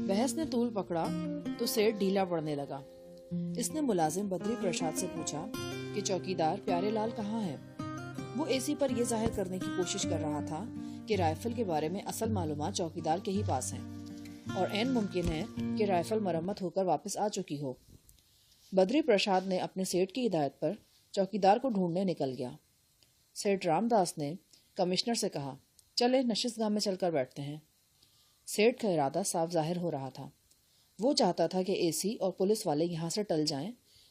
بحث نے طول پکڑا تو سیٹ ڈھیلا پڑنے لگا۔ اس نے ملازم بدری پرساد سے پوچھا کہ چوکیدار پیارے لال کہاں ہے؟ وہ اے سی پر یہ ظاہر کرنے کی کوشش کر رہا تھا کہ رائفل کے بارے میں اصل معلومات چوکیدار کے ہی پاس ہیں اور عین ممکن ہے کہ رائفل مرمت ہو کر واپس آ چکی ہو۔ بدری پرساد نے اپنے سیٹ کی ہدایت پر چوکیدار کو ڈھونڈنے نکل گیا۔ سیٹ رام داس نے کمشنر سے کہا، چلے نشست گاہ میں چل کر بیٹھتے ہیں۔ سیٹ کا ارادہ صاف ظاہر ہو رہا تھا۔ وہ چاہتا تھا کہ اے سی اور پولیس والے یہاں سے ٹل جائیں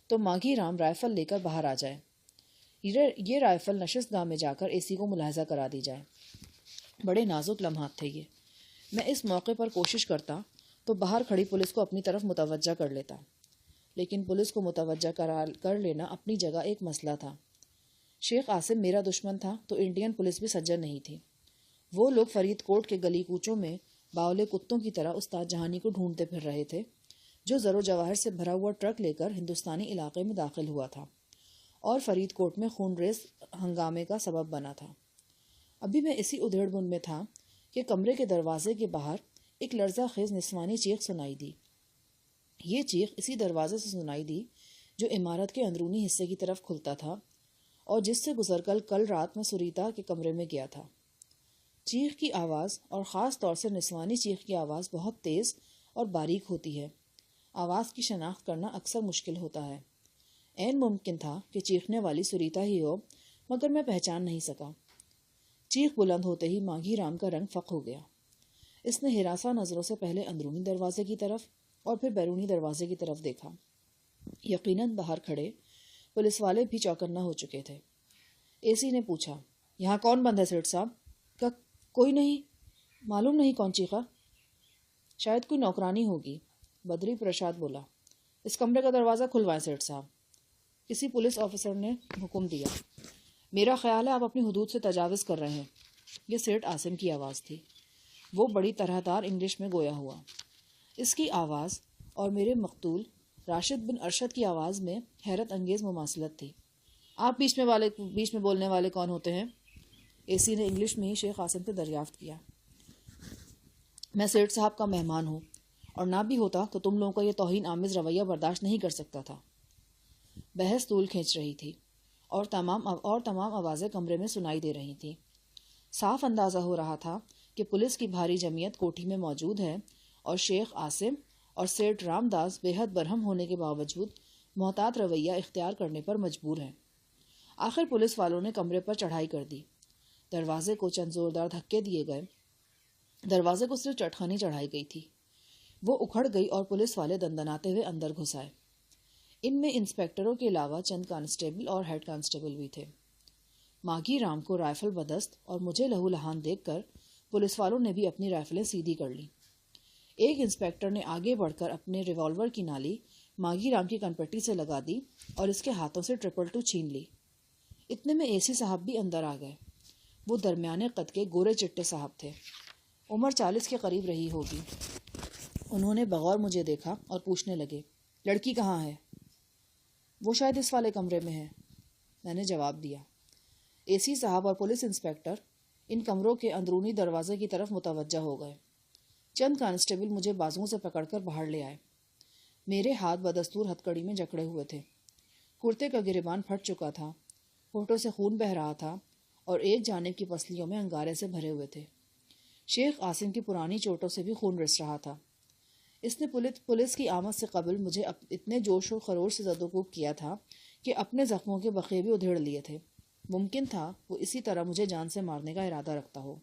تو ماگھی رام رائفل لے کر باہر آ جائے۔ یہ رائفل نشست گاہ میں جا کر اے سی کو ملاحظہ کرا دی جائے۔ بڑے نازک لمحات تھے یہ۔ میں اس موقع پر کوشش کرتا تو باہر کھڑی پولیس کو اپنی طرف متوجہ کر لیتا، لیکن پولیس کو متوجہ کر لینا اپنی جگہ ایک مسئلہ تھا۔ شیخ عاصم میرا دشمن تھا تو انڈین پولیس بھی سجن نہیں تھی۔ وہ لوگ فرید کوٹ کے گلی کوچوں میں باولے کتوں کی طرح استاد جہانی کو ڈھونڈتے پھر رہے تھے، جو زر و جواہر سے بھرا ہوا ٹرک لے کر ہندوستانی علاقے میں داخل ہوا تھا اور فرید کوٹ میں خون ریز ہنگامے کا سبب بنا تھا۔ ابھی میں اسی ادھیڑ بن میں تھا کہ کمرے کے دروازے کے باہر ایک لرزہ خیز نسوانی چیخ سنائی دی۔ یہ چیخ اسی دروازے سے سنائی دی جو عمارت کے اندرونی حصے کی طرف کھلتا تھا اور جس سے گزر کل رات میں سریتا کے کمرے میں گیا تھا۔ چیخ کی آواز اور خاص طور سے نسوانی چیخ کی آواز بہت تیز اور باریک ہوتی ہے۔ آواز کی شناخت کرنا اکثر مشکل ہوتا ہے۔ عین ممکن تھا کہ چیخنے والی سریتا ہی ہو، مگر میں پہچان نہیں سکا۔ چیخ بلند ہوتے ہی ماگھی رام کا رنگ فق ہو گیا۔ اس نے ہراساں نظروں سے پہلے اندرونی دروازے کی طرف اور پھر بیرونی دروازے کی طرف دیکھا۔ یقیناً باہر کھڑے پولیس والے بھی چوکنا ہو چکے تھے۔ اے سی نے پوچھا، یہاں کون بند ہے سیٹ صاحب؟ کوئی نہیں، معلوم نہیں کون چیخا؟ شاید کوئی نوکرانی ہوگی، بدری پرساد بولا۔ اس کمرے کا دروازہ کھلوائیں سیٹ صاحب، کسی پولیس آفیسر نے حکم دیا۔ میرا خیال ہے آپ اپنی حدود سے تجاوز کر رہے ہیں۔ یہ سیٹ عاصم کی آواز تھی۔ وہ بڑی طرح دار انگلش میں گویا ہوا۔ اس کی آواز اور میرے مقتول راشد بن ارشد کی آواز میں حیرت انگیز مماثلت تھی۔ آپ بیچ میں بولنے والے کون ہوتے ہیں؟ اے سی نے انگلش میں ہی شیخ عاصم سے دریافت کیا۔ میں سیٹ صاحب کا مہمان ہوں، اور نہ بھی ہوتا تو تم لوگوں کا یہ توہین آمیز رویہ برداشت نہیں کر سکتا تھا۔ بحث طول کھینچ رہی تھی اور تمام آوازیں کمرے میں سنائی دے رہی تھیں۔ صاف اندازہ ہو رہا تھا کہ پولیس کی بھاری جمعیت کوٹھی میں موجود ہے اور شیخ عاصم اور سیٹ رام داس بے حد برہم ہونے کے باوجود محتاط رویہ اختیار کرنے پر مجبور ہیں۔ آخر پولیس والوں نے کمرے پر چڑھائی کر دی۔ دروازے کو چند زوردار دھکے دیے گئے۔ دروازے کو صرف چٹخانی چڑھائی گئی تھی۔ وہ اکھڑ گئی اور پولیس والے دندناتے ہوئے اندر گھس آئے۔ ان میں انسپیکٹروں کے علاوہ چند کانسٹیبل اور ہیڈ کانسٹیبل بھی تھے۔ ماگھی رام کو رائفل بدست اور مجھے لہو لہان دیکھ کر پولیس والوں نے بھی اپنی رائفلیں سیدھی کر لیں۔ ایک انسپیکٹر نے آگے بڑھ کر اپنے ریوالور کی نالی ماگھی رام کی کنپٹی سے لگا دی اور اس کے ہاتھوں سے 222 چھین لی۔ اتنے میں اے سی صاحب بھی اندر آ گئے۔ وہ درمیانے قد کے گورے چٹے صاحب تھے، عمر 40 کے قریب رہی ہوگی۔ انہوں نے بغور مجھے دیکھا اور پوچھنے لگے، لڑکی کہاں ہے؟ وہ شاید اس والے کمرے میں ہے، میں نے جواب دیا۔ اے سی صاحب اور پولیس انسپیکٹر ان کمروں کے اندرونی دروازے کی طرف متوجہ ہو گئے۔ چند کانسٹیبل مجھے بازوؤں سے پکڑ کر باہر لے آئے۔ میرے ہاتھ بدستور ہتکڑی میں جکڑے ہوئے تھے۔ کرتے کا گریبان پھٹ چکا تھا، ہونٹوں سے خون بہہ رہا تھا اور ایک جانب کی پسلیوں میں انگارے سے بھرے ہوئے تھے۔ شیخ عاصم کی پرانی چوٹوں سے بھی خون رس رہا تھا۔ اس نے پولیس کی آمد سے قبل مجھے اتنے جوش و خروش سے زد و کوب کیا تھا کہ اپنے زخموں کے بقیے بھی ادھیڑ لیے تھے۔ ممکن تھا وہ اسی طرح مجھے جان سے مارنے کا ارادہ رکھتا ہو۔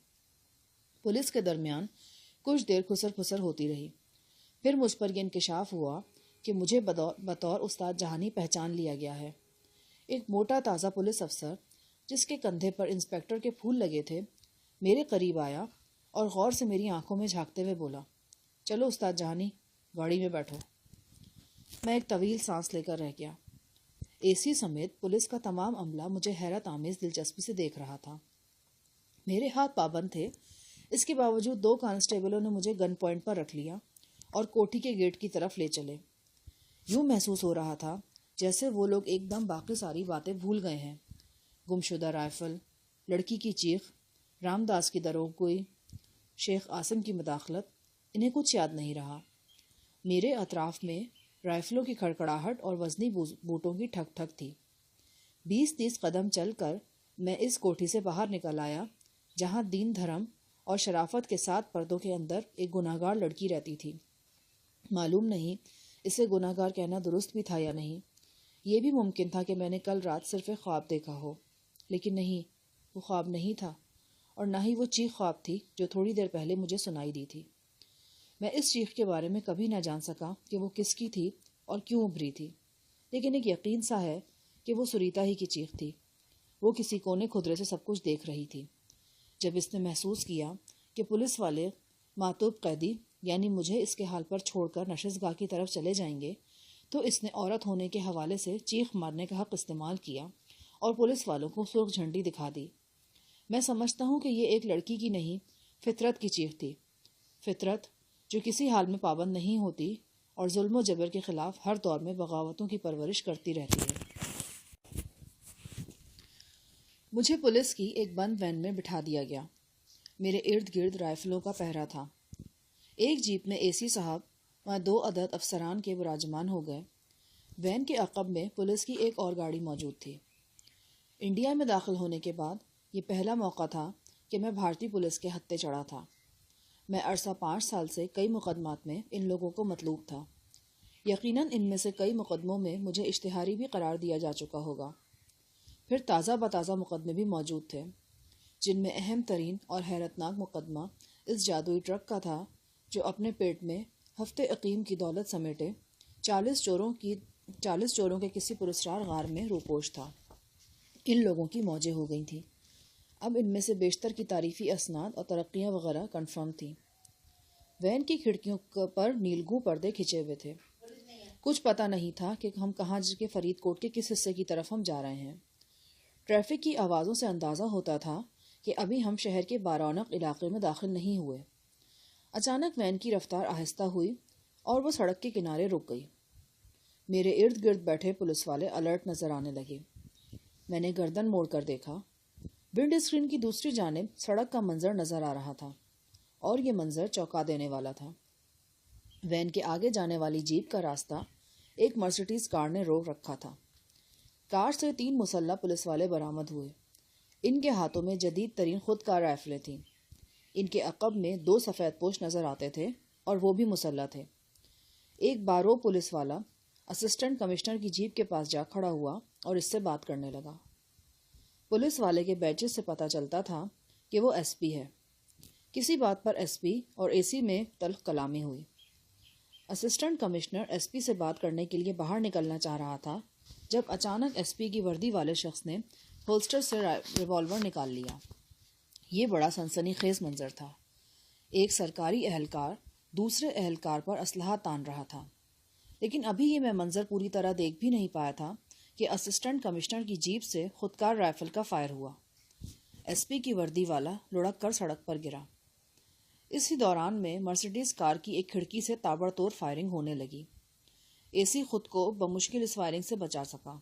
پولیس کے درمیان کچھ دیر خسر پھسر ہوتی رہی۔ پھر مجھ پر یہ انکشاف ہوا کہ مجھے بطور استاد جہانی پہچان لیا گیا ہے۔ ایک موٹا تازہ پولیس افسر جس کے کندھے پر انسپیکٹر کے پھول لگے تھے میرے قریب آیا اور غور سے میری آنکھوں میں جھانکتے ہوئے بولا، چلو استاد جہانی، گاڑی میں بیٹھو۔ میں ایک طویل سانس لے کر رہ گیا۔ اے سی سمیت پولیس کا تمام عملہ مجھے حیرت آمیز دلچسپی سے دیکھ رہا تھا۔ میرے ہاتھ پابند تھے، اس کے باوجود 2 کانسٹیبلوں نے مجھے گن پوائنٹ پر رکھ لیا اور کوٹھی کے گیٹ کی طرف لے چلے۔ یوں محسوس ہو رہا تھا جیسے وہ لوگ ایک دم باقی ساری باتیں بھول گئے ہیں۔ گمشدہ رائفل، لڑکی کی چیخ، رام داس کی دروغ گوئی، شیخ عاصم کی مداخلت، انہیں کچھ یاد نہیں رہا۔ میرے اطراف میں رائفلوں کی کھڑکھڑاہٹ اور وزنی بوٹوں کی ٹھک ٹھک تھی۔ 20-30 قدم چل کر میں اس کوٹھی سے باہر نکل آیا جہاں دین دھرم اور شرافت کے ساتھ پردوں کے اندر ایک گناہگار لڑکی رہتی تھی۔ معلوم نہیں اسے گناہگار کہنا درست بھی تھا یا نہیں۔ یہ بھی ممکن تھا کہ میں نے کل رات صرف ایک خواب دیکھا ہو، لیکن نہیں، وہ خواب نہیں تھا، اور نہ ہی وہ چیخ خواب تھی جو تھوڑی دیر پہلے مجھے سنائی دی تھی۔ میں اس چیخ کے بارے میں کبھی نہ جان سکا کہ وہ کس کی تھی اور کیوں ابھری تھی، لیکن ایک یقین سا ہے کہ وہ سریتا ہی کی چیخ تھی۔ وہ کسی کونے کھدرے سے سب کچھ دیکھ رہی تھی۔ جب اس نے محسوس کیا کہ پولیس والے معتوب قیدی یعنی مجھے اس کے حال پر چھوڑ کر نشستگاہ کی طرف چلے جائیں گے، تو اس نے عورت ہونے کے حوالے سے چیخ مارنے کا حق استعمال کیا اور پولیس والوں کو سرخ جھنڈی دکھا دی۔ میں سمجھتا ہوں کہ یہ ایک لڑکی کی نہیں، فطرت کی چیخ تھی، فطرت جو کسی حال میں پابند نہیں ہوتی اور ظلم و جبر کے خلاف ہر دور میں بغاوتوں کی پرورش کرتی رہتی ہے۔ مجھے پولیس کی ایک بند وین میں بٹھا دیا گیا۔ میرے ارد گرد رائفلوں کا پہرا تھا۔ ایک جیپ میں اے سی صاحب و 2 عدد افسران کے براجمان ہو گئے۔ وین کے عقب میں پولیس کی ایک اور گاڑی موجود تھی۔ انڈیا میں داخل ہونے کے بعد یہ پہلا موقع تھا کہ میں بھارتی پولیس کے ہتھے چڑھا تھا۔ میں عرصہ 5 سال سے کئی مقدمات میں ان لوگوں کو مطلوب تھا۔ یقیناً ان میں سے کئی مقدموں میں مجھے اشتہاری بھی قرار دیا جا چکا ہوگا۔ پھر تازہ بتازہ مقدمے بھی موجود تھے، جن میں اہم ترین اور حیرتناک مقدمہ اس جادوئی ٹرک کا تھا جو اپنے پیٹ میں ہفتے اقیم کی دولت سمیٹے 40 چوروں کے کسی پراسرار غار میں روپوش تھا۔ ان لوگوں کی موجیں ہو گئی تھیں۔ اب ان میں سے بیشتر کی تعریفی اسناد اور ترقیاں وغیرہ کنفرم تھیں۔ وین کی کھڑکیوں پر نیلگوں پردے کھچے ہوئے تھے۔ کچھ پتہ نہیں تھا کہ ہم کہاں کے فرید کوٹ کے کس حصے کی طرف ہم جا رہے ہیں۔ ٹریفک کی آوازوں سے اندازہ ہوتا تھا کہ ابھی ہم شہر کے بارونق علاقے میں داخل نہیں ہوئے۔ اچانک وین کی رفتار آہستہ ہوئی اور وہ سڑک کے کنارے رک گئی۔ میرے ارد گرد بیٹھے پولیس والے الرٹ نظر آنے لگے۔ میں نے گردن موڑ کر دیکھا۔ ونڈ اسکرین کی دوسری جانب سڑک کا منظر نظر آ رہا تھا، اور یہ منظر چونکا دینے والا تھا۔ وین کے آگے جانے والی جیپ کا راستہ ایک مرسیڈیز کار نے روک رکھا تھا۔ کار سے 3 مسلح پولیس والے برآمد ہوئے۔ ان کے ہاتھوں میں جدید ترین خود کار رائفلیں تھیں۔ ان کے عقب میں 2 سفید پوش نظر آتے تھے اور وہ بھی مسلح تھے۔ ایک بارو پولیس والا اسسٹنٹ کمشنر کی جیپ کے پاس جا کھڑا ہوا اور اس سے بات کرنے لگا۔ پولیس والے کے بیجز سے پتہ چلتا تھا کہ وہ ایس پی ہے۔ کسی بات پر ایس پی اور اے سی میں تلخ کلامی ہوئی۔ اسسٹنٹ کمشنر ایس پی سے بات کرنے کے لیے باہر نکلنا چاہ رہا تھا جب اچانک ایس پی کی وردی والے شخص نے ہولسٹر سے ریوالور نکال لیا۔ یہ بڑا سنسنی خیز منظر تھا۔ ایک سرکاری اہلکار دوسرے اہلکار پر اسلحہ تان رہا تھا، لیکن ابھی یہ میں منظر پوری طرح دیکھ بھی نہیں پایا تھا کہ اسسٹنٹ کمشنر کی جیپ سے خودکار رائفل کا فائر ہوا۔ ایس پی کی وردی والا لڑک کر سڑک پر گرا۔ اسی دوران میں مرسیڈیز کار کی ایک کھڑکی سے تابڑ توڑ فائرنگ ہونے لگی۔ اے سی خود کو بمشکل اس فائرنگ سے بچا سکا۔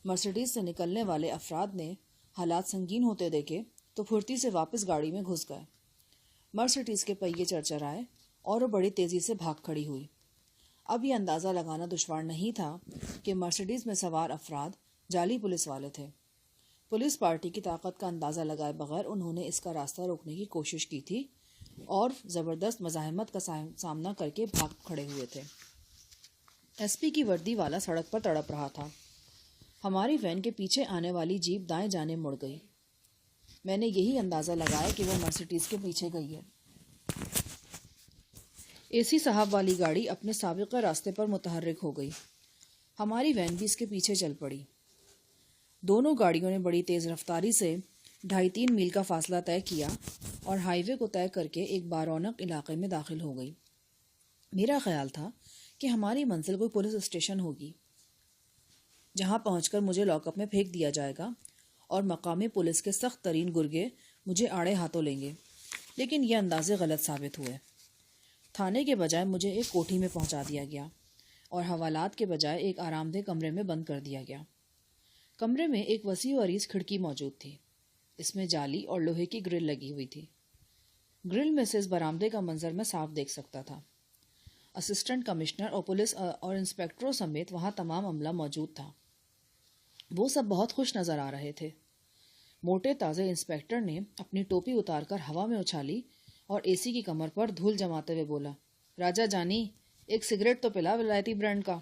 مرسیڈیز سے نکلنے والے افراد نے حالات سنگین ہوتے دیکھے تو پھرتی سے واپس گاڑی میں گھس گئے۔ مرسیڈیز کے پہیے چرچرائے اور وہ بڑی تیزی سے بھاگ کھڑی ہوئی۔ اب یہ اندازہ لگانا دشوار نہیں تھا کہ مرسیڈیز میں سوار افراد جعلی پولیس والے تھے۔ پولیس پارٹی کی طاقت کا اندازہ لگائے بغیر انہوں نے اس کا راستہ روکنے کی کوشش کی تھی اور زبردست مزاحمت کا سامنا کر کے بھاگ کھڑے ہوئے تھے۔ ایس پی کی وردی والا سڑک پر تڑپ رہا تھا۔ ہماری وین کے پیچھے آنے والی جیپ دائیں جانب مڑ گئی۔ میں نے یہی اندازہ لگایا کہ وہ مرسیڈیز کے پیچھے گئی ہے۔ اے سی صاحب والی گاڑی اپنے سابقہ راستے پر متحرک ہو گئی۔ ہماری وین بھی اس کے پیچھے چل پڑی۔ دونوں گاڑیوں نے بڑی تیز رفتاری سے 2.5-3 میل کا فاصلہ طے کیا اور ہائی وے کو طے کر کے ایک بارونق علاقے میں داخل ہو گئی۔ میرا خیال تھا کہ ہماری منزل کوئی پولیس اسٹیشن ہوگی، جہاں پہنچ کر مجھے لاک اپ میں پھینک دیا جائے گا اور مقامی پولیس کے سخت ترین گرگے مجھے آڑے ہاتھوں لیں گے، لیکن یہ اندازے غلط ثابت ہوئے۔ تھانے کے بجائے مجھے ایک کوٹھی میں پہنچا دیا گیا اور حوالات کے بجائے ایک آرام دہ کمرے میں بند کر دیا گیا۔ کمرے میں ایک وسیع و عریض کھڑکی موجود تھی۔ اس میں جالی اور لوہے کی گرل لگی ہوئی تھی۔ گرل میں سے اس برآمدے کا منظر میں صاف دیکھ سکتا تھا۔ اسسٹنٹ کمشنر اور پولیس اور انسپیکٹروں سمیت وہاں تمام عملہ موجود تھا۔ وہ سب بہت خوش نظر آ رہے تھے۔ موٹے تازے انسپیکٹر نے اپنی ٹوپی اتار کر ہوا میں اچھالی اور اے سی کی کمر پر دھول جماتے ہوئے بولا، راجا جانی، ایک سگریٹ تو پلا ولایتی برانڈ کا۔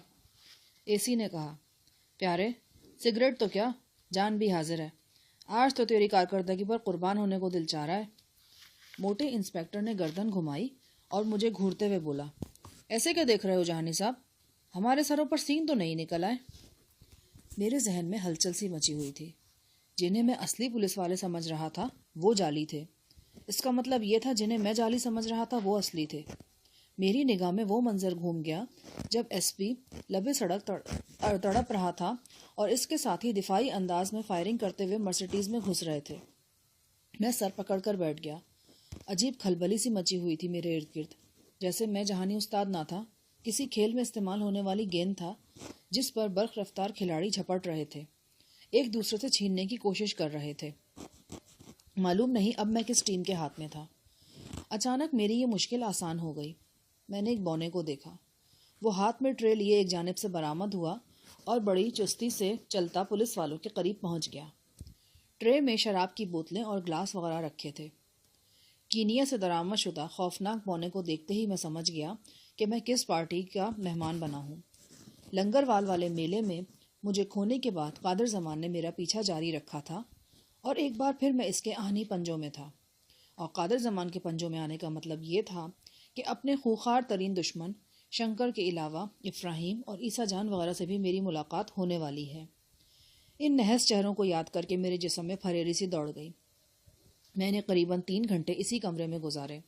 اے سی نے کہا، پیارے، سگریٹ تو کیا، جان بھی حاضر ہے۔ آج تو تیری کارکردگی پر قربان ہونے کو دل چاہ رہا ہے۔ موٹے انسپیکٹر نے گردن گھمائی اور مجھے گھورتے ہوئے بولا، ایسے کیا دیکھ رہے ہو جہانی صاحب؟ ہمارے سروں پر سینگ تو نہیں نکل آئے؟ میرے ذہن میں ہلچل سی مچی ہوئی تھی۔ جنہیں میں اصلی پولیس والے سمجھ رہا تھا وہ جعلی تھے۔ اس کا مطلب یہ تھا جنہیں میں جعلی سمجھ رہا تھا وہ اصلی تھے۔ میری نگاہ میں وہ منظر گھوم گیا جب ایس پی لبے سڑک تڑپ رہا تھا اور اس کے ساتھی دفاعی انداز میں فائرنگ کرتے ہوئے مرسیڈیز میں گھس رہے تھے۔ میں سر پکڑ کر بیٹھ گیا۔ عجیب کھلبلی سی مچی ہوئی تھی میرے ارد گرد، جیسے میں جہانی استاد نہ تھا، کسی کھیل میں استعمال ہونے والی گیند تھا جس پر برق رفتار کھلاڑی جھپٹ رہے تھے، ایک دوسرے سے چھیننے کی کوشش کر رہے تھے۔ معلوم نہیں اب میں کس ٹیم کے ہاتھ میں تھا۔ اچانک میری یہ مشکل آسان ہو گئی۔ میں نے ایک بونے کو دیکھا۔ وہ ہاتھ میں ٹرے لیے ایک جانب سے برآمد ہوا اور بڑی چستی سے چلتا پولیس والوں کے قریب پہنچ گیا۔ ٹرے میں شراب کی بوتلیں اور گلاس وغیرہ رکھے تھے۔ کینیا سے درآمد شدہ خوفناک بونے کو دیکھتے ہی میں سمجھ گیا کہ میں کس پارٹی کا مہمان بنا ہوں۔ لنگروال والے میلے میں مجھے کھونے کے بعد قادر زمان نے میرا پیچھا جاری رکھا تھا اور ایک بار پھر میں اس کے آہنی پنجوں میں تھا، اور قادر زمان کے پنجوں میں آنے کا مطلب یہ تھا کہ اپنے خوخار ترین دشمن شنکر کے علاوہ ابراہیم اور عیسیٰ جان وغیرہ سے بھی میری ملاقات ہونے والی ہے۔ ان نحس چہروں کو یاد کر کے میرے جسم میں پھریری سی دوڑ گئی۔ میں نے قریباً 3 گھنٹے اسی کمرے میں گزارے۔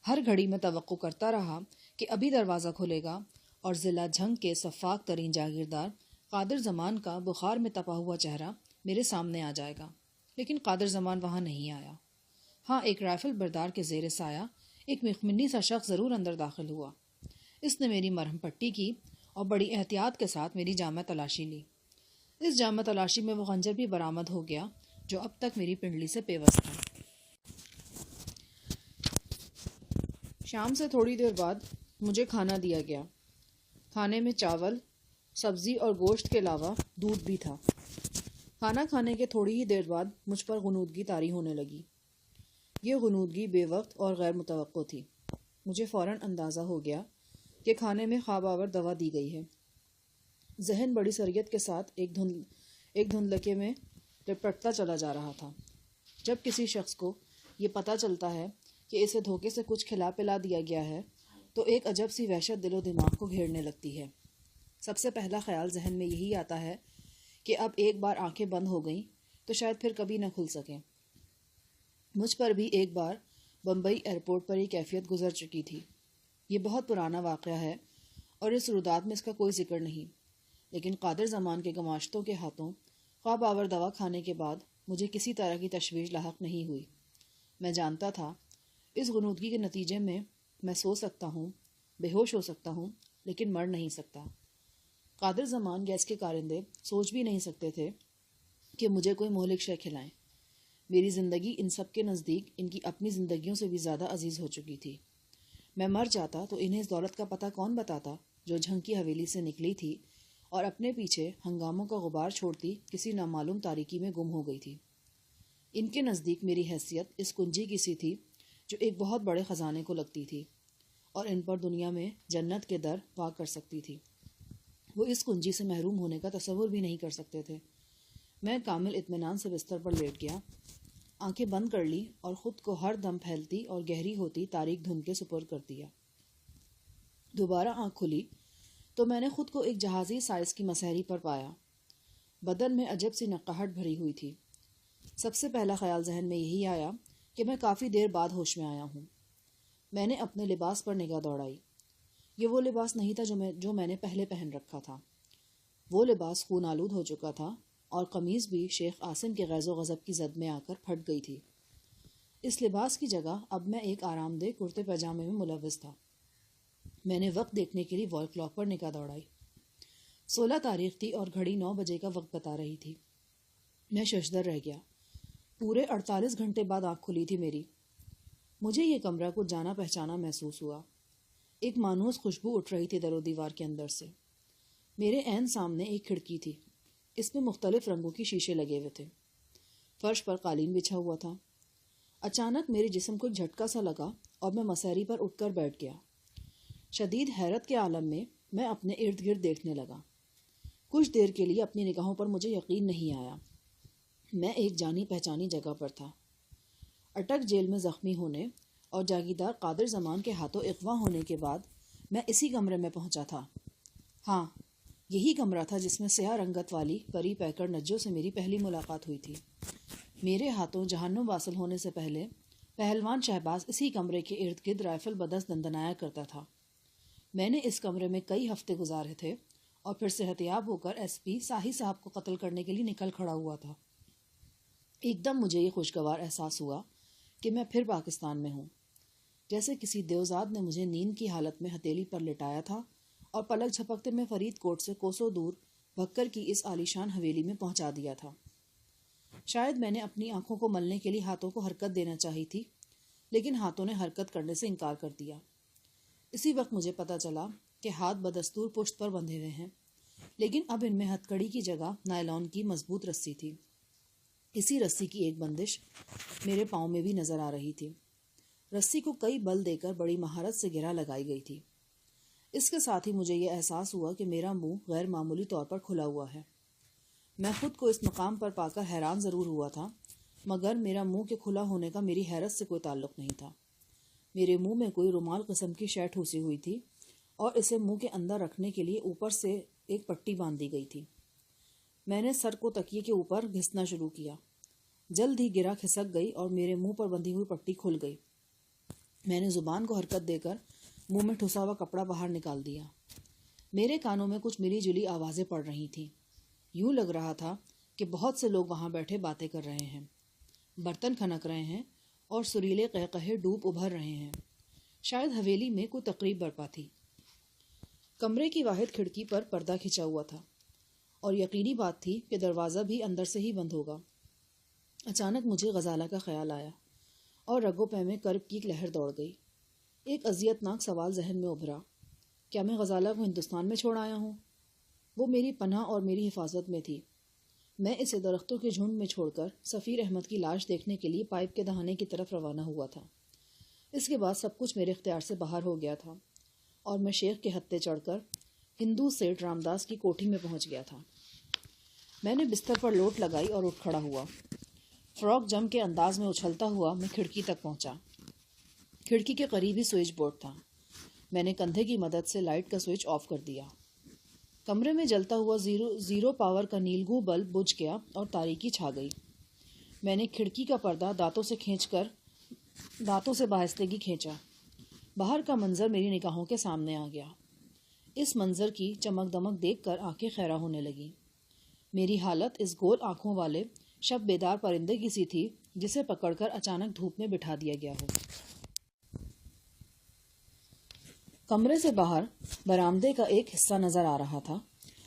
ہر گھڑی میں توقع کرتا رہا کہ ابھی دروازہ کھلے گا اور ضلع جھنگ کے سفاک ترین جاگیردار قادر زمان کا بخار میں تپا ہوا چہرہ میرے سامنے آ جائے گا، لیکن قادر زمان وہاں نہیں آیا۔ ہاں، ایک رائفل بردار کے زیر سایہ ایک مخملی سا شخص ضرور اندر داخل ہوا۔ اس نے میری مرہم پٹی کی اور بڑی احتیاط کے ساتھ میری جامہ تلاشی لی۔ اس جامہ تلاشی میں وہ خنجر بھی برآمد ہو گیا جو اب تک میری پنڈلی سے پیوست تھا۔ شام سے تھوڑی دیر بعد مجھے کھانا دیا گیا۔ کھانے میں چاول، سبزی اور گوشت کے علاوہ دودھ بھی تھا۔ کھانا کھانے کے تھوڑی ہی دیر بعد مجھ پر غنودگی طاری ہونے لگی۔ یہ غنودگی بے وقت اور غیر متوقع تھی۔ مجھے فوراً اندازہ ہو گیا کہ کھانے میں خواب آور دوا دی گئی ہے۔ ذہن بڑی سریت کے ساتھ ایک دھندلکے میں لپٹتا چلا جا رہا تھا۔ جب کسی شخص کو یہ پتہ چلتا ہے کہ اسے دھوکے سے کچھ کھلا پلا دیا گیا ہے تو ایک عجب سی وحشت دل و دماغ کو گھیرنے لگتی ہے۔ سب سے پہلا خیال ذہن میں یہی آتا ہے کہ اب ایک بار آنکھیں بند ہو گئیں تو شاید پھر کبھی نہ کھل سکیں۔ مجھ پر بھی ایک بار بمبئی ایئرپورٹ پر یہ کیفیت گزر چکی تھی۔ یہ بہت پرانا واقعہ ہے اور اس رودات میں اس کا کوئی ذکر نہیں، لیکن قادر زمان کے گماشتوں کے ہاتھوں خواب آور دوا کھانے کے بعد مجھے کسی طرح کی تشویش لاحق نہیں ہوئی۔ میں جانتا تھا اس غنودگی کے نتیجے میں سو سکتا ہوں، بے ہوش ہو سکتا ہوں، لیکن مر نہیں سکتا۔ قادر زمان گیس کے کارندے سوچ بھی نہیں سکتے تھے کہ مجھے کوئی مہلک شے کھلائیں۔ میری زندگی ان سب کے نزدیک ان کی اپنی زندگیوں سے بھی زیادہ عزیز ہو چکی تھی۔ میں مر جاتا تو انہیں اس دولت کا پتہ کون بتاتا جو جھنگ کی حویلی سے نکلی تھی اور اپنے پیچھے ہنگاموں کا غبار چھوڑتی کسی نامعلوم تاریکی میں گم ہو گئی تھی۔ ان کے نزدیک میری حیثیت اس کنجی کی سی تھی جو ایک بہت بڑے خزانے کو لگتی تھی اور ان پر دنیا میں جنت کے در وا کر سکتی تھی۔ وہ اس کنجی سے محروم ہونے کا تصور بھی نہیں کر سکتے تھے۔ میں کامل اطمینان سے بستر پر لیٹ گیا، آنکھیں بند کر لی اور خود کو ہر دم پھیلتی اور گہری ہوتی تاریک دھند کے سپرد کر دیا۔ دوبارہ آنکھ کھلی تو میں نے خود کو ایک جہازی سائز کی مسحری پر پایا۔ بدن میں عجب سی نقاہٹ بھری ہوئی تھی۔ سب سے پہلا خیال ذہن میں یہی آیا کہ میں کافی دیر بعد ہوش میں آیا ہوں۔ میں نے اپنے لباس پر نگاہ دوڑائی۔ یہ وہ لباس نہیں تھا جو میں نے پہلے پہن رکھا تھا۔ وہ لباس خون آلود ہو چکا تھا اور قمیض بھی شیخ عاصم کے غیظ و غضب کی زد میں آ کر پھٹ گئی تھی۔ اس لباس کی جگہ اب میں ایک آرام دہ کرتے پاجامے میں ملوث تھا۔ میں نے وقت دیکھنے کے لیے وال کلاک پر نگاہ دوڑائی۔ 16 تاریخ تھی اور گھڑی 9 بجے کا وقت بتا رہی تھی۔ میں ششدر رہ گیا۔ پورے 48 گھنٹے بعد آنکھ کھلی تھی میری۔ مجھے یہ کمرہ کچھ جانا پہچانا محسوس ہوا۔ ایک مانوس خوشبو اٹھ رہی تھی در و دیوار کے اندر سے۔ میرے عین سامنے ایک کھڑکی تھی، اس میں مختلف رنگوں کی شیشے لگے ہوئے تھے، فرش پر قالین بچھا ہوا تھا۔ اچانک میرے جسم کو ایک جھٹکا سا لگا اور میں مسیری پر اٹھ کر بیٹھ گیا۔ شدید حیرت کے عالم میں اپنے ارد گرد دیکھنے لگا۔ کچھ دیر کے لیے اپنی نگاہوں پر مجھے یقین نہیں آیا۔ میں ایک جانی پہچانی جگہ پر تھا۔ اٹک جیل میں زخمی ہونے اور جاگیردار قادر زمان کے ہاتھوں اغوا ہونے کے بعد میں اسی کمرے میں پہنچا تھا۔ ہاں، یہی کمرہ تھا جس میں سیاہ رنگت والی پری پیکر نجو سے میری پہلی ملاقات ہوئی تھی۔ میرے ہاتھوں جہنم واصل ہونے سے پہلے پہلوان شہباز اسی کمرے کے ارد گرد رائفل بدست دندنایا کرتا تھا۔ میں نے اس کمرے میں کئی ہفتے گزارے تھے اور پھر صحتیاب ہو کر ایس پی ساہی صاحب کو قتل کرنے کے لیے نکل کھڑا ہوا تھا۔ ایک دم مجھے یہ خوشگوار احساس ہوا کہ میں پھر پاکستان میں ہوں، جیسے کسی دیوزاد نے مجھے نیند کی حالت میں ہتھیلی پر لٹایا تھا اور پلک جھپکتے میں فرید کوٹ سے کوسوں دور بھکر کی اس عالیشان حویلی میں پہنچا دیا تھا۔ شاید میں نے اپنی آنکھوں کو ملنے کے لیے ہاتھوں کو حرکت دینا چاہی تھی، لیکن ہاتھوں نے حرکت کرنے سے انکار کر دیا۔ اسی وقت مجھے پتا چلا کہ ہاتھ بدستور پشت پر بندھے ہوئے ہیں، لیکن اب ان میں ہتھ کڑی کی جگہ نائلون کی مضبوط رسی تھی۔ اسی رسی کی ایک بندش میرے پاؤں میں بھی نظر آ رہی تھی۔ رسی کو کئی بل دے کر بڑی مہارت سے گرہ لگائی گئی تھی۔ اس کے ساتھ ہی مجھے یہ احساس ہوا کہ میرا منہ غیر معمولی طور پر کھلا ہوا ہے۔ میں خود کو اس مقام پر پا کر حیران ضرور ہوا تھا، مگر میرا منہ کے کھلا ہونے کا میری حیرت سے کوئی تعلق نہیں تھا۔ میرے منہ میں کوئی رومال قسم کی شے ٹھوسی ہوئی تھی اور اسے منہ کے اندر رکھنے کے لیے اوپر سے ایک پٹی باندھ دی گئی تھی۔ میں نے سر کو تکیے کے اوپر گھسنا شروع کیا۔ جلد ہی گرہ کھسک گئی اور میرے منہ پر بندھی ہوئی پٹی کھل گئی۔ میں نے زبان کو حرکت دے کر منہ میں ٹھسا ہوا کپڑا باہر نکال دیا۔ میرے کانوں میں کچھ ملی جلی آوازیں پڑ رہی تھیں۔ یوں لگ رہا تھا کہ بہت سے لوگ وہاں بیٹھے باتیں کر رہے ہیں، برتن کھنک رہے ہیں اور سریلے قہقہے ڈوب ابھر رہے ہیں۔ شاید حویلی میں کوئی تقریب برپا تھی۔ کمرے کی واحد کھڑکی پر پردہ کھچا ہوا تھا اور یقینی بات تھی کہ دروازہ بھی اندر سے ہی بند ہوگا۔ اچانک مجھے غزالہ کا خیال آیا اور رگوں پہ میں کرب کی ایک لہر دوڑ گئی۔ ایک اذیتناک سوال ذہن میں ابھرا، کیا میں غزالہ کو ہندوستان میں چھوڑ آیا ہوں؟ وہ میری پناہ اور میری حفاظت میں تھی۔ میں اسے درختوں کے جھنڈ میں چھوڑ کر سفیر احمد کی لاش دیکھنے کے لیے پائپ کے دہانے کی طرف روانہ ہوا تھا۔ اس کے بعد سب کچھ میرے اختیار سے باہر ہو گیا تھا اور میں شیخ کے ہتے چڑھ کر ہندو سیٹھ رام داس کی کوٹھی میں پہنچ گیا تھا۔ میں نے بستر پر لوٹ لگائی اور اٹھ کھڑا ہوا۔ فراک جم کے انداز میں اچھلتا ہوا میں کھڑکی تک پہنچا۔ کھڑکی کے قریب ہی سوئچ بورڈ تھا۔ میں نے کندھے کی مدد سے لائٹ کا سوئچ آف کر دیا۔ کمرے میں جلتا ہوا زیرو پاور کا نیلگوں بلب بجھ گیا اور تاریکی چھا گئی۔ میں نے کھڑکی کا پردہ دانتوں سے بآہستگی کھینچا۔ باہر کا منظر میری نگاہوں کے سامنے آ گیا۔ اس منظر کی چمک دمک دیکھ کر آنکھیں خیرہ ہونے لگیں۔ میری حالت اس گول آنکھوں والے شب بیدار پرندے کی سی تھی جسے پکڑ کر اچانک دھوپ میں بٹھا دیا گیا ہو۔ کمرے سے باہر برآمدے کا ایک حصہ نظر آ رہا تھا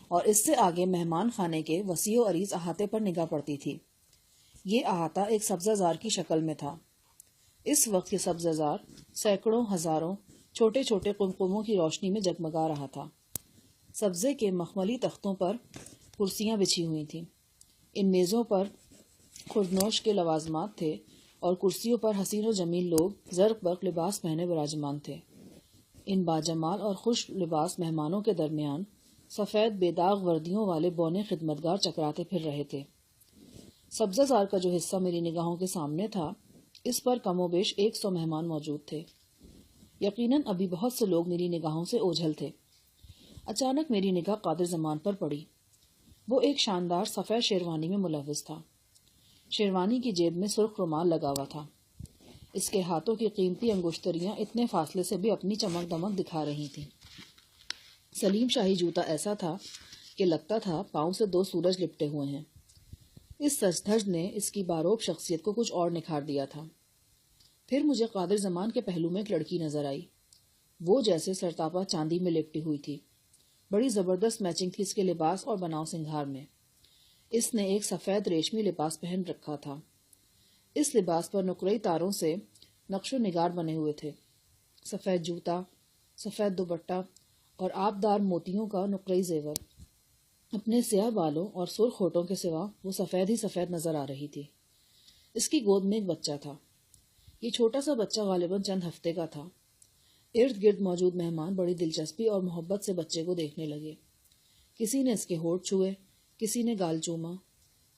اور اس سے آگے مہمان خانے کے وسیع و عریض احاطے پر نگاہ پڑتی تھی۔ یہ احاطہ ایک سبزہ زار کی شکل میں تھا۔ اس وقت یہ سبزہ زار سینکڑوں ہزاروں چھوٹے چھوٹے قمقموں کی روشنی میں جگمگا رہا تھا۔ سبزے کے مخملی تختوں پر کرسیاں بچھی ہوئی تھیں۔ ان میزوں پر خوردنوش کے لوازمات تھے اور کرسیوں پر حسین و جمیل لوگ زرق برق لباس پہنے براجمان تھے۔ ان باجمال اور خوش لباس مہمانوں کے درمیان سفید بے داغ وردیوں والے بونے خدمتگار چکراتے پھر رہے تھے۔ سبزہ زار کا جو حصہ میری نگاہوں کے سامنے تھا، اس پر کم و بیش 100 مہمان موجود تھے۔ یقیناً ابھی بہت سے لوگ میری نگاہوں سے اوجھل تھے۔ اچانک میری نگاہ قادر زمان پر پڑی۔ وہ ایک شاندار سفید شیروانی میں ملوث تھا۔ شیروانی کی جیب میں سرخ رومال لگا ہوا تھا۔ اس کے ہاتھوں کی قیمتی انگشتریاں اتنے فاصلے سے بھی اپنی چمک دمک دکھا رہی تھیں۔ سلیم شاہی جوتا ایسا تھا کہ لگتا تھا پاؤں سے 2 سورج لپٹے ہوئے ہیں۔ اس سج دھج نے اس کی باروب شخصیت کو کچھ اور نکھار دیا تھا۔ پھر مجھے قادر زمان کے پہلو میں ایک لڑکی نظر آئی۔ وہ جیسے سرتاپا چاندی میں لپٹی ہوئی تھی۔ بڑی زبردست میچنگ تھی اس کے لباس اور بناؤ سنگھار میں۔ اس نے ایک سفید ریشمی لباس پہن رکھا تھا۔ اس لباس پر نقرئی تاروں سے نقش و نگار بنے ہوئے تھے۔ سفید جوتا، سفید دوپٹہ اور آبدار موتیوں کا نقرئی زیور. اپنے سیاہ بالوں اور سرخ ہونٹوں کے سوا وہ سفید ہی سفید نظر آ رہی تھی. اس کی گود میں ایک بچہ تھا. یہ چھوٹا سا بچہ غالباً چند ہفتے کا تھا. ارد گرد موجود مہمان بڑی دلچسپی اور محبت سے بچے کو دیکھنے لگے. کسی نے اس کے ہونٹ چھوئے، کسی نے گال چوما،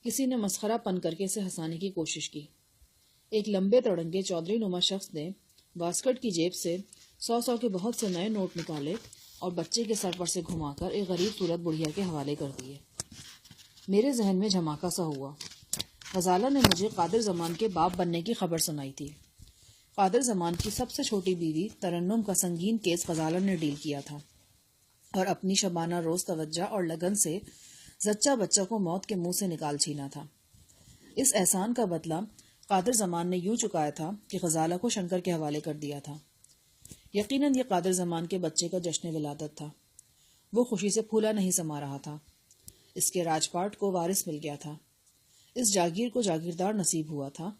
کسی نے مسخرہ پن کر کے اسے ہنسانے کی کوشش کی. ایک لمبے تڑنگے چودھری نما شخص نے واسکٹ کی جیب سے 100 کے بہت سے نئے نوٹ نکالے اور بچے کے سر پر سے گھما کر ایک غریب صورت بڑھیا کے حوالے کر دیے. میرے ذہن میں جھماکا سا ہوا. غزالہ نے مجھے قادر زمان کے باپ بننے کی خبر سنائی تھی. قادر زمان کی سب سے چھوٹی بیوی ترنم کا سنگین کیس غزالہ نے ڈیل کیا تھا اور اپنی شبانہ روز توجہ اور لگن سے زچہ بچہ کو موت کے منہ سے نکال چھینا تھا. اس احسان کا بدلہ قادر زمان نے یوں چکایا تھا کہ غزالہ کو شنکر کے حوالے کر دیا تھا. یقیناً یہ قادر زمان کے بچے کا جشن ولادت تھا. وہ خوشی سے پھولا نہیں سما رہا تھا. اس کے راجپاٹ کو وارث مل گیا تھا. اس جاگیر کو جاگیردار نصیب ہوا تھا.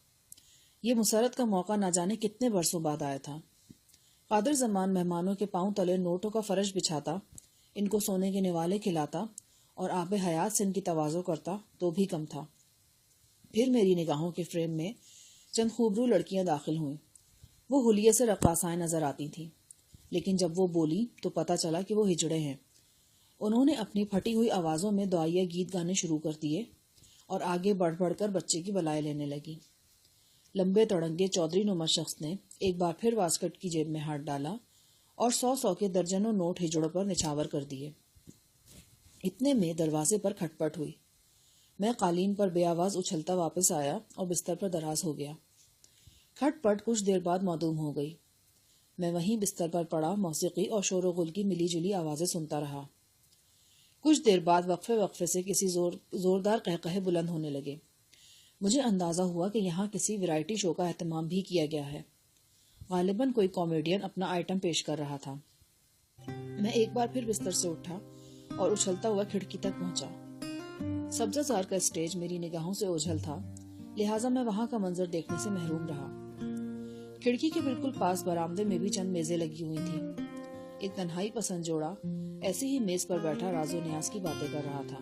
یہ مسرت کا موقع نہ جانے کتنے برسوں بعد آیا تھا. قادر زمان مہمانوں کے پاؤں تلے نوٹوں کا فرش بچھاتا، ان کو سونے کے نوالے کھلاتا اور آب حیات سے ان کی تواضع کرتا تو بھی کم تھا. پھر میری نگاہوں کے فریم میں چند خوبرو لڑکیاں داخل ہوئیں. وہ حلیے سے رقاصائیں نظر آتی تھیں، لیکن جب وہ بولی تو پتہ چلا کہ وہ ہجڑے ہیں. انہوں نے اپنی پھٹی ہوئی آوازوں میں دعائیہ گیت گانے شروع کر دیے اور آگے بڑھ بڑھ کر بچے کی بلائیں لینے لگی. لمبے تڑنگے چودھری نما شخص نے ایک بار پھر واسکٹ کی جیب میں ہاتھ ڈالا اور 100 کے درجنوں نوٹ ہجڑوں پر نچھاور کر دیے. اتنے میں دروازے پر کھٹپٹ ہوئی. میں قالین پر بے آواز اچھلتا واپس آیا اور بستر پر دراز ہو گیا. کھٹ پٹ کچھ دیر بعد معدوم ہو گئی. میں وہیں بستر پر پڑا موسیقی اور شور و غل کی ملی جلی آوازیں سنتا رہا. کچھ دیر بعد وقفے وقفے سے کسی زوردار قہقہے بلند ہونے لگے. مجھے اندازہ ہوا کہ یہاں کسی ویرائٹی شو کا اہتمام بھی کیا گیا ہے. غالباً کوئی کامیڈین اپنا آئٹم پیش کر رہا تھا. میں ایک بار پھر بستر سے اٹھا اور اچھلتا ہوا کھڑکی تک پہنچا. سبزہ زار کا اسٹیج میری نگاہوں سے اوجھل تھا، لہٰذا میں وہاں کا منظر دیکھنے سے محروم رہا. کھڑکی کے بالکل پاس برآمدے میں بھی چند میزیں لگی ہوئی تھیں. ایک تنہائی پسند جوڑا ایسی ہی میز پر بیٹھا راز و نیاز کی باتیں کر رہا تھا.